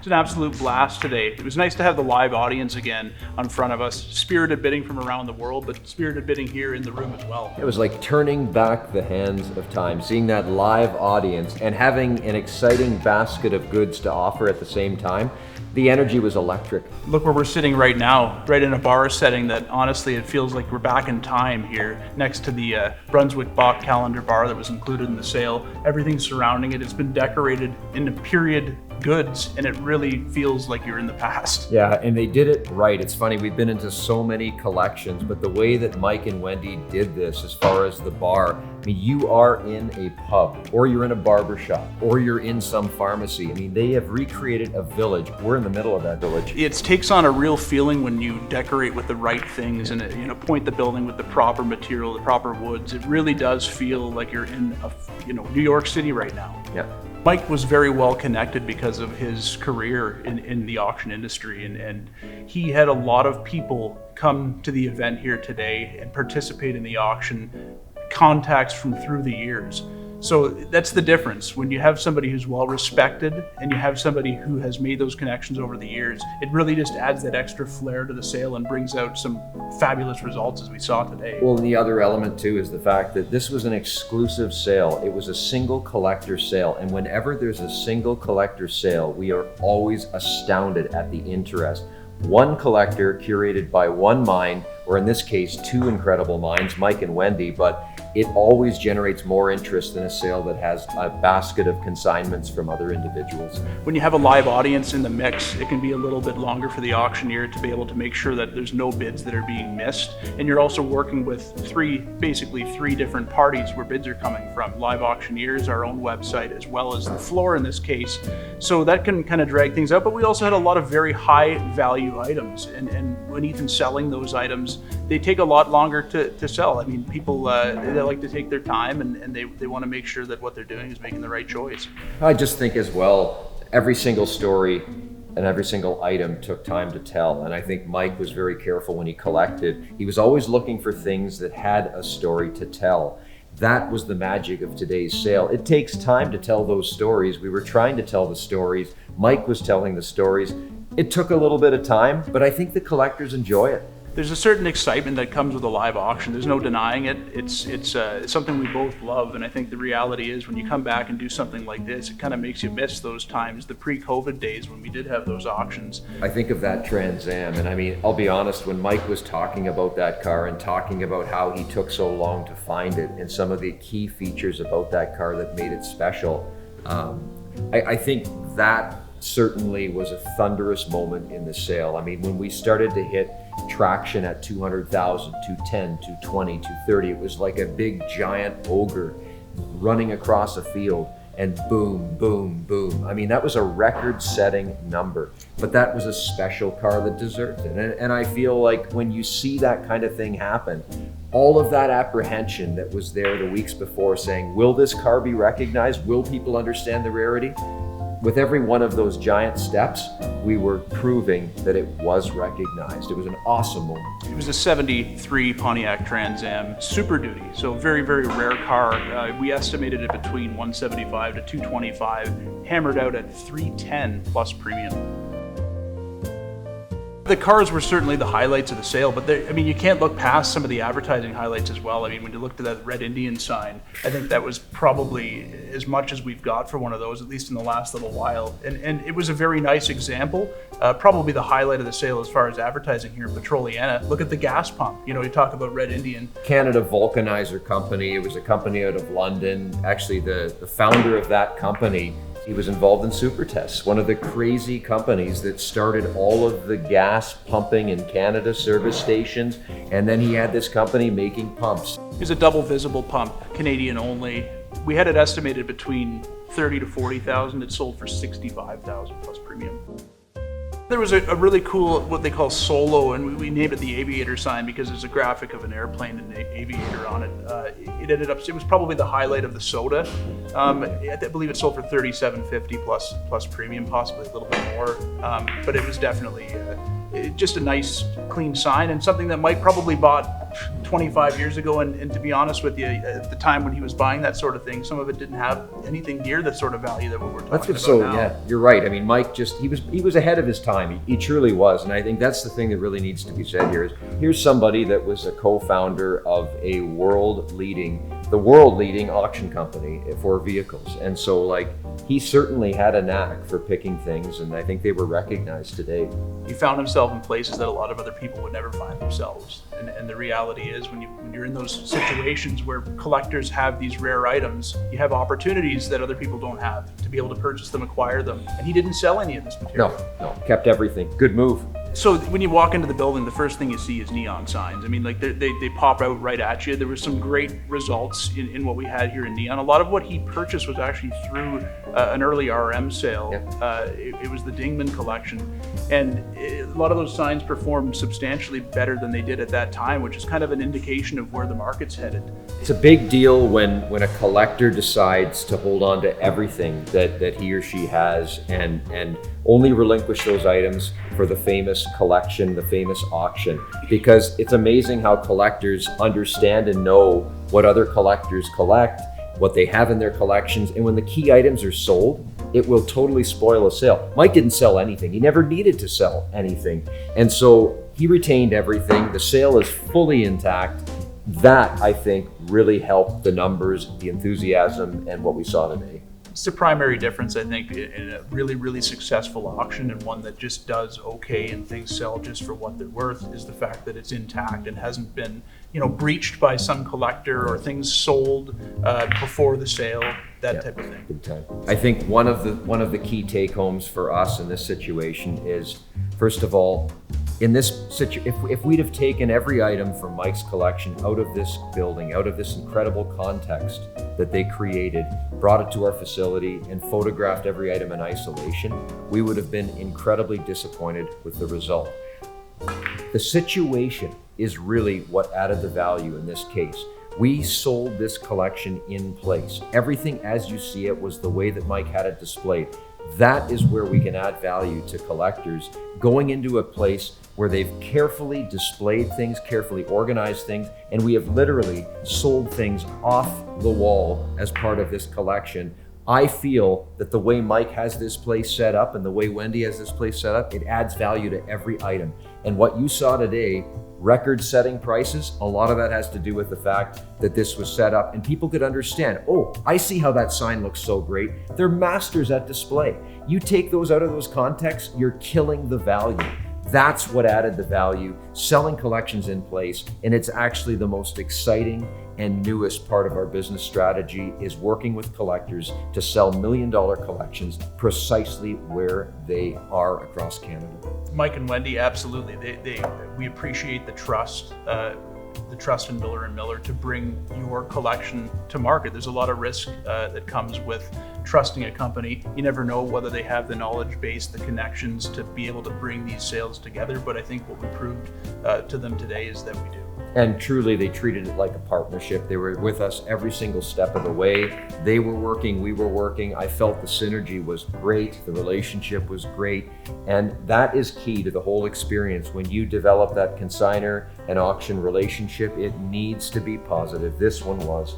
It's an absolute blast today. It was nice to have the live audience again in front of us. Spirited bidding from around the world, but spirited bidding here in the room as well. It was like turning back the hands of time, seeing that live audience and having an exciting basket of goods to offer at the same time. The energy was electric. Look where we're sitting right now, right in a bar setting that honestly it feels like we're back in time here, next to the Brunswick Bach calendar bar that was included in the sale. Everything surrounding it, it's been decorated in period goods, and it really feels like you're in the past. Yeah, and they did it right. It's funny, we've been into so many collections, but the way that Mike and Wendy did this as far as the bar, I mean, you are in a pub, or you're in a barber shop, or you're in some pharmacy. I mean, they have recreated a village. We're in the middle of that village. It takes on a real feeling when you decorate with the right things and point the building with the proper material, the proper woods. It really does feel like you're in New York City right now. Yeah. Mike was very well connected because of his career in the auction industry, and he had a lot of people come to the event here today and participate in the auction, contacts from through the years. So that's the difference. When you have somebody who's well respected and you have somebody who has made those connections over the years, it really just adds that extra flair to the sale and brings out some fabulous results as we saw today. Well, and the other element too is the fact that this was an exclusive sale. It was a single collector sale. And whenever there's a single collector sale, we are always astounded at the interest. One collector curated by one mind, or in this case, two incredible minds, Mike and Wendy, but it always generates more interest than a sale that has a basket of consignments from other individuals. When you have a live audience in the mix, it can be a little bit longer for the auctioneer to be able to make sure that there's no bids that are being missed. And you're also working with basically three different parties where bids are coming from. Live auctioneers, our own website, as well as the floor in this case. So that can kind of drag things out, but we also had a lot of very high value items. And when Ethan's selling those items, they take a lot longer to sell. I mean, people, they like to take their time and they want to make sure that what they're doing is making the right choice. I just think as well, every single story and every single item took time to tell. And I think Mike was very careful when he collected. He was always looking for things that had a story to tell. That was the magic of today's sale. It takes time to tell those stories. We were trying to tell the stories. Mike was telling the stories. It took a little bit of time, but I think the collectors enjoy it. There's a certain excitement that comes with a live auction. There's no denying it. It's something we both love, and I think the reality is when you come back and do something like this, it kind of makes you miss those times, the pre-COVID days when we did have those auctions. I think of that Trans Am, and I mean, I'll be honest, when Mike was talking about that car and talking about how he took so long to find it and some of the key features about that car that made it special, I think that certainly was a thunderous moment in the sale. I mean, when we started to hit traction at 200,000, 210, 220, 230, it was like a big giant ogre running across a field, and boom, boom, boom. I mean, that was a record-setting number, but that was a special car that deserved it. And I feel like when you see that kind of thing happen, all of that apprehension that was there the weeks before saying, will this car be recognized? Will people understand the rarity? With every one of those giant steps, we were proving that it was recognized. It was an awesome moment. It was a 73 Pontiac Trans Am Super Duty, so very, very rare car. We estimated it between 175 to 225, hammered out at 310 plus premium. The cars were certainly the highlights of the sale, but you can't look past some of the advertising highlights as well. I mean, when you looked at that Red Indian sign, I think that was probably as much as we've got for one of those, at least in the last little while. And it was a very nice example, probably the highlight of the sale as far as advertising here in Petroliana. Look at the gas pump. You talk about Red Indian. Canada Vulcanizer Company, it was a company out of London. Actually, the founder of that company, he was involved in Super Tests, one of the crazy companies that started all of the gas pumping in Canada, service stations, and then he had this company making pumps. It was a double visible pump, Canadian only. We had it estimated between 30 to 40,000. It sold for 65,000 plus premium. There was a really cool, what they call solo, and we named it the aviator sign because there's a graphic of an airplane and an aviator on it. It was probably the highlight of the soda. I believe it sold for $37.50 plus premium, possibly a little bit more. But it was definitely just a nice, clean sign, and something that Mike probably bought 25 years ago. And to be honest with you, at the time when he was buying that sort of thing, some of it didn't have anything near the sort of value that we're talking That's what's about so, now. yeah, you're right. I mean, Mike he was ahead of his time. He truly was. And I think that's the thing that really needs to be said here is here's somebody that was a co-founder of the world leading auction company for vehicles. And so like, he certainly had a knack for picking things, and I think they were recognized today. He found himself in places that a lot of other people would never find themselves. And the reality is when you're in those situations where collectors have these rare items, you have opportunities that other people don't have to be able to purchase them, acquire them. And he didn't sell any of this material. No, kept everything. Good move. So when you walk into the building, the first thing you see is neon signs. I mean, like they pop out right at you. There were some great results in what we had here in neon. A lot of what he purchased was actually through an early RM sale. Yeah. It was the Dingman collection. And a lot of those signs performed substantially better than they did at that time, which is kind of an indication of where the market's headed. It's a big deal when a collector decides to hold on to everything that he or she has and only relinquish those items for the famous collection, the famous auction, because it's amazing how collectors understand and know what other collectors collect, what they have in their collections, and when the key items are sold, it will totally spoil a sale. Mike didn't sell anything. He never needed to sell anything. And so he retained everything. The sale is fully intact. That, I think, really helped the numbers, the enthusiasm, and what we saw today. It's the primary difference, I think, in a really, really successful auction, and one that just does okay and things sell just for what they're worth, is the fact that it's intact and hasn't been, breached by some collector or things sold before the sale, that type of thing. Big time. I think one of the key take-homes for us in this situation is, first of all, in this situation, if we'd have taken every item from Mike's collection out of this building, out of this incredible context that they created, brought it to our facility and photographed every item in isolation, we would have been incredibly disappointed with the result. The situation is really what added the value in this case. We sold this collection in place. Everything as you see it was the way that Mike had it displayed. That is where we can add value to collectors, going into a place where they've carefully displayed things, carefully organized things, and we have literally sold things off the wall as part of this collection. I feel that the way Mike has this place set up and the way Wendy has this place set up, it adds value to every item. And what you saw today, record-setting prices, a lot of that has to do with the fact that this was set up and people could understand, oh, I see how that sign looks so great. They're masters at display. You take those out of those contexts, you're killing the value. That's what added the value, selling collections in place, and it's actually the most exciting and newest part of our business strategy is working with collectors to sell $1 million collections precisely where they are across Canada. Mike and Wendy, absolutely. We appreciate the trust in Miller & Miller to bring your collection to market. There's a lot of risk that comes with trusting a company. You never know whether they have the knowledge base, the connections to be able to bring these sales together, but I think what we proved to them today is that we do. And truly, they treated it like a partnership. They were with us every single step of the way. They were working, we were working. I felt the synergy was great. The relationship was great. And that is key to the whole experience. When you develop that consignor and auction relationship, it needs to be positive. This one was.